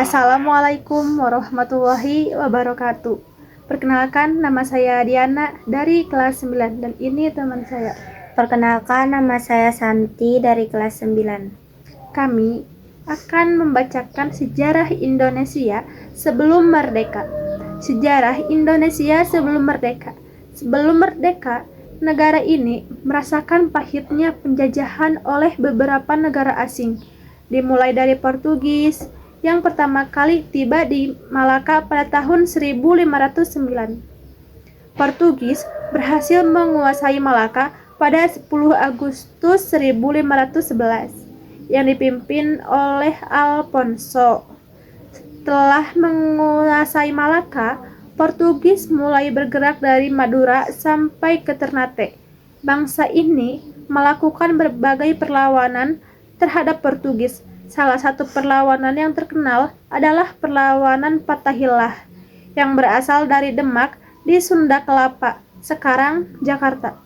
Assalamualaikum warahmatullahi wabarakatuh. Perkenalkan, nama saya Diana dari kelas 9 dan ini teman saya. Perkenalkan, nama saya Santi dari kelas 9. Kami akan membacakan sejarah Indonesia sebelum merdeka. Sejarah Indonesia sebelum merdeka. Sebelum merdeka, negara ini merasakan pahitnya penjajahan oleh beberapa negara asing, dimulai dari Portugis yang pertama kali tiba di Malaka pada tahun 1509. Portugis berhasil menguasai Malaka pada 10 Agustus 1511 yang dipimpin oleh Alfonso. Setelah menguasai Malaka, Portugis mulai bergerak dari Madura sampai ke Ternate. Bangsa ini melakukan berbagai perlawanan terhadap Portugis. Salah satu perlawanan yang terkenal adalah perlawanan Fatahillah yang berasal dari Demak di Sunda Kelapa, sekarang Jakarta.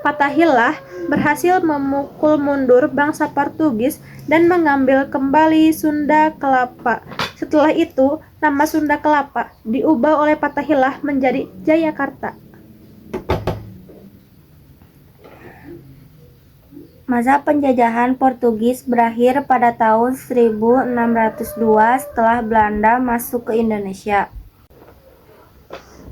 Fatahillah berhasil memukul mundur bangsa Portugis dan mengambil kembali Sunda Kelapa. Setelah itu, nama Sunda Kelapa diubah oleh Fatahillah menjadi Jayakarta. Masa penjajahan Portugis berakhir pada tahun 1602 setelah Belanda masuk ke Indonesia.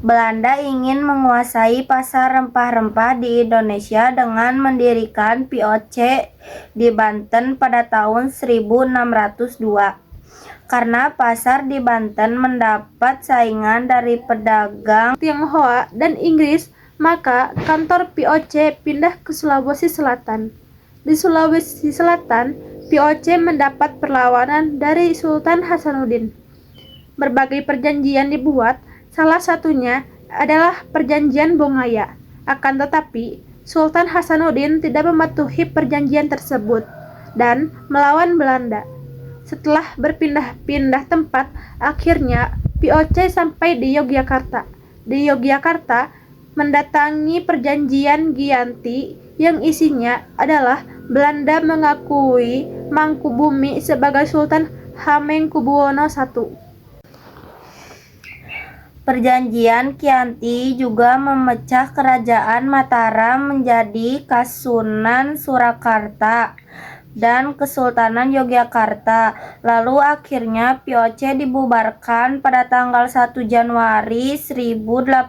Belanda ingin menguasai pasar rempah-rempah di Indonesia dengan mendirikan VOC di Banten pada tahun 1602. Karena pasar di Banten mendapat saingan dari pedagang Tionghoa dan Inggris, maka kantor VOC pindah ke Sulawesi Selatan. Di Sulawesi Selatan, VOC mendapat perlawanan dari Sultan Hasanuddin. Berbagai perjanjian dibuat, salah satunya adalah Perjanjian Bongaya. Akan tetapi, Sultan Hasanuddin tidak mematuhi perjanjian tersebut dan melawan Belanda. Setelah berpindah-pindah tempat, akhirnya VOC sampai di Yogyakarta. Di Yogyakarta, mendatangi Perjanjian Giyanti yang isinya adalah Belanda mengakui Mangkubumi sebagai Sultan Hamengkubuwono I. Perjanjian Giyanti juga memecah Kerajaan Mataram menjadi Kasunan Surakarta dan Kesultanan Yogyakarta. Lalu akhirnya VOC dibubarkan pada tanggal 1 Januari 1800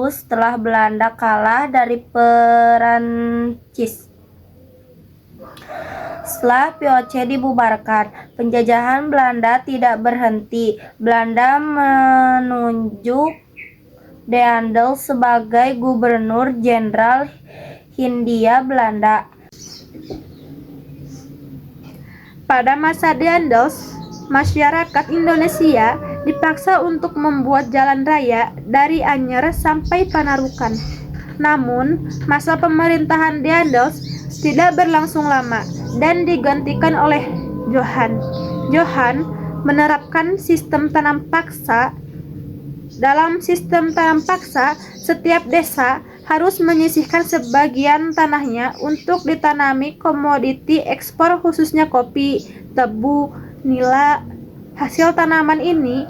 setelah Belanda kalah dari Perancis. Setelah VOC dibubarkan, penjajahan Belanda tidak berhenti. Belanda menunjuk Daendels sebagai Gubernur Jenderal Hindia Belanda. Pada masa Daendels, masyarakat Indonesia dipaksa untuk membuat jalan raya dari Anyer sampai Panarukan. Namun, masa pemerintahan Daendels tidak berlangsung lama dan digantikan oleh Johan. Johan menerapkan sistem tanam paksa. Dalam sistem tanam paksa, setiap desa harus menyisihkan sebagian tanahnya untuk ditanami komoditi ekspor khususnya kopi, tebu, nila. Hasil tanaman ini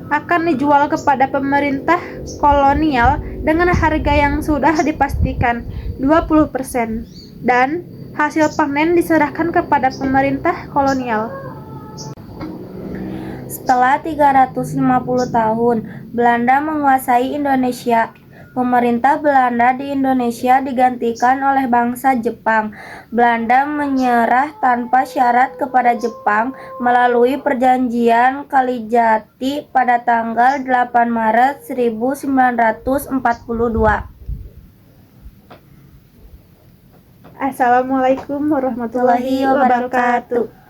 akan dijual kepada pemerintah kolonial dengan harga yang sudah dipastikan 20% dan hasil panen diserahkan kepada pemerintah kolonial. Setelah 350 tahun, Belanda menguasai Indonesia. Pemerintah Belanda di Indonesia digantikan oleh bangsa Jepang. Belanda menyerah tanpa syarat kepada Jepang melalui Perjanjian Kalijati pada tanggal 8 Maret 1942. Assalamualaikum warahmatullahi wabarakatuh.